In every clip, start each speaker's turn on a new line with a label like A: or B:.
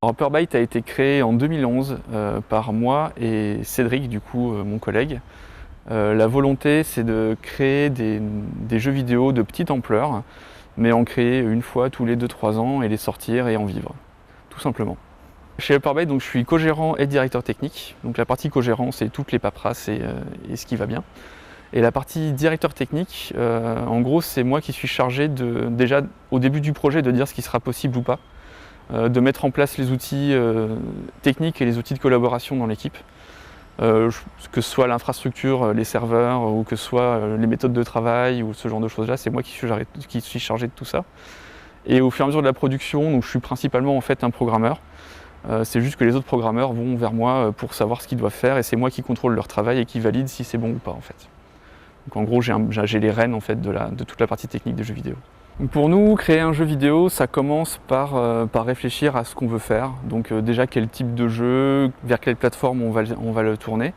A: Upperbyte a été créé en 2011 par moi et Cédric, du coup, mon collègue. La volonté, c'est de créer des jeux vidéo de petite ampleur, mais en créer une fois tous les 2-3 ans et les sortir et en vivre, tout simplement. Chez Upperbyte, donc, je suis co-gérant et directeur technique. Donc la partie co-gérant, c'est toutes les paperasses et ce qui va bien. Et la partie directeur technique, en gros, c'est moi qui suis chargé déjà au début du projet de dire ce qui sera possible ou pas, de mettre en place les outils techniques et les outils de collaboration dans l'équipe, que ce soit l'infrastructure, les serveurs, ou que ce soit les méthodes de travail, ou ce genre de choses-là, c'est moi qui suis chargé de tout ça. Et au fur et à mesure de la production, donc, je suis principalement en fait un programmeur. C'est juste que les autres programmeurs vont vers moi pour savoir ce qu'ils doivent faire, et c'est moi qui contrôle leur travail et qui valide si c'est bon ou pas en fait. Donc en gros, j'ai les rênes en fait de toute la partie technique des jeux vidéo. Donc pour nous, créer un jeu vidéo, ça commence par réfléchir à ce qu'on veut faire. Donc déjà, quel type de jeu, vers quelle plateforme on va le tourner.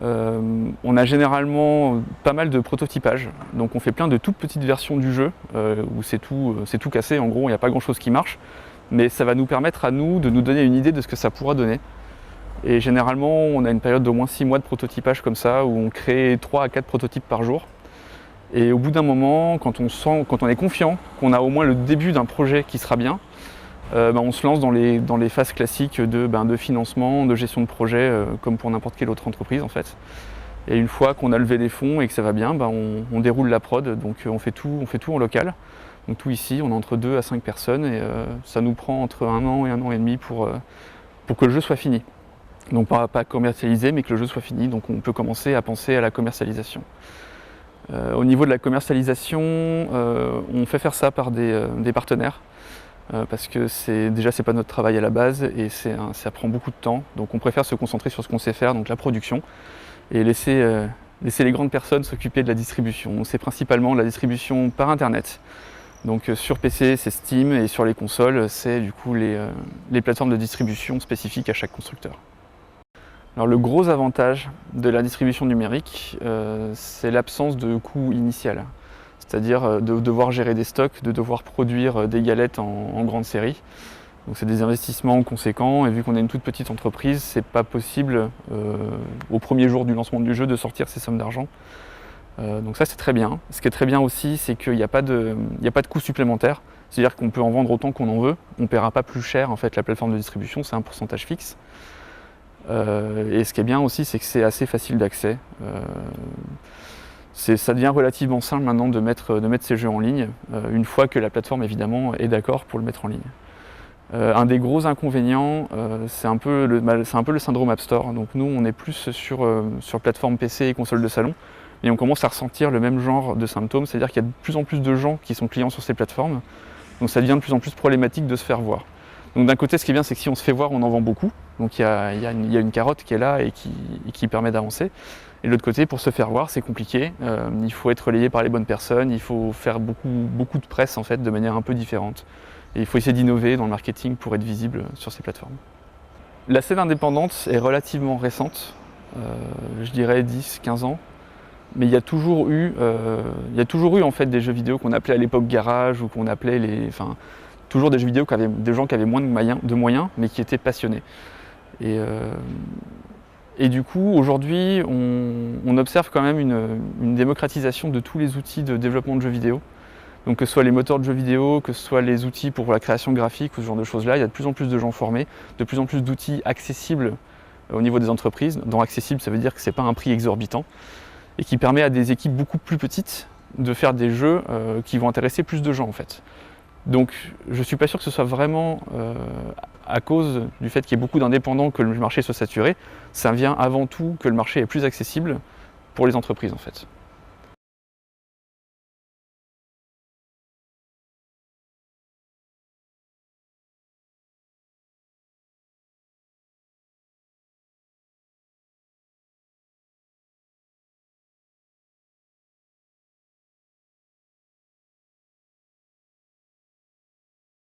A: On a généralement pas mal de prototypage. Donc on fait plein de toutes petites versions du jeu, où c'est tout cassé, en gros, il n'y a pas grand chose qui marche. Mais ça va nous permettre à nous de nous donner une idée de ce que ça pourra donner. Et généralement, on a une période d'au moins 6 mois de prototypage comme ça, où on crée 3 à 4 prototypes par jour. Et au bout d'un moment, quand on est confiant, qu'on a au moins le début d'un projet qui sera bien, on se lance dans les phases classiques de financement, de gestion de projet, comme pour n'importe quelle autre entreprise en fait. Et une fois qu'on a levé les fonds et que ça va bien, on déroule la prod, donc on fait tout en local. Donc tout ici, on est entre 2 à 5 personnes et ça nous prend entre 1 an et 1 an et demi pour que le jeu soit fini. Donc pas commercialisé, mais que le jeu soit fini, donc on peut commencer à penser à la commercialisation. Au niveau de la commercialisation, on fait faire ça par des partenaires, parce que c'est pas notre travail à la base et ça prend beaucoup de temps, donc on préfère se concentrer sur ce qu'on sait faire, donc la production, et laisser les grandes personnes s'occuper de la distribution. C'est principalement la distribution par internet. Donc sur PC c'est Steam et sur les consoles c'est du coup les plateformes de distribution spécifiques à chaque constructeur. Alors le gros avantage de la distribution numérique, c'est l'absence de coût initial. C'est-à-dire de devoir gérer des stocks, de devoir produire des galettes en grande série. Donc c'est des investissements conséquents et vu qu'on est une toute petite entreprise, c'est pas possible au premier jour du lancement du jeu de sortir ces sommes d'argent. Donc ça c'est très bien. Ce qui est très bien aussi, c'est qu'il n'y a pas de coût supplémentaire. C'est-à-dire qu'on peut en vendre autant qu'on en veut. On ne paiera pas plus cher en fait la plateforme de distribution, c'est un pourcentage fixe. Et ce qui est bien aussi, c'est que c'est assez facile d'accès. Ça devient relativement simple maintenant de mettre ces jeux en ligne, une fois que la plateforme évidemment est d'accord pour le mettre en ligne. Un des gros inconvénients, c'est un peu le syndrome App Store. Donc nous on est plus sur plateforme PC et console de salon. Et on commence à ressentir le même genre de symptômes, c'est-à-dire qu'il y a de plus en plus de gens qui sont clients sur ces plateformes, donc ça devient de plus en plus problématique de se faire voir. Donc d'un côté, ce qui est bien, c'est que si on se fait voir, on en vend beaucoup, donc il y a une carotte qui est là et qui permet d'avancer. Et de l'autre côté, pour se faire voir, c'est compliqué, il faut être relayé par les bonnes personnes, il faut faire beaucoup de presse en fait, de manière un peu différente. Et il faut essayer d'innover dans le marketing pour être visible sur ces plateformes. La scène indépendante est relativement récente, je dirais 10-15 ans. Mais il y a toujours eu en fait des jeux vidéo qu'on appelait à l'époque garage ou qu'on appelait toujours des jeux vidéo des gens qui avaient moins de moyens mais qui étaient passionnés. Et du coup aujourd'hui on observe quand même une démocratisation de tous les outils de développement de jeux vidéo. Donc que ce soit les moteurs de jeux vidéo, que ce soit les outils pour la création graphique ou ce genre de choses là, il y a de plus en plus de gens formés, de plus en plus d'outils accessibles au niveau des entreprises. Dans accessible, ça veut dire que c'est pas un prix exorbitant. Et qui permet à des équipes beaucoup plus petites de faire des jeux qui vont intéresser plus de gens en fait. Donc je ne suis pas sûr que ce soit vraiment à cause du fait qu'il y ait beaucoup d'indépendants que le marché soit saturé. Ça vient avant tout que le marché est plus accessible pour les entreprises en fait.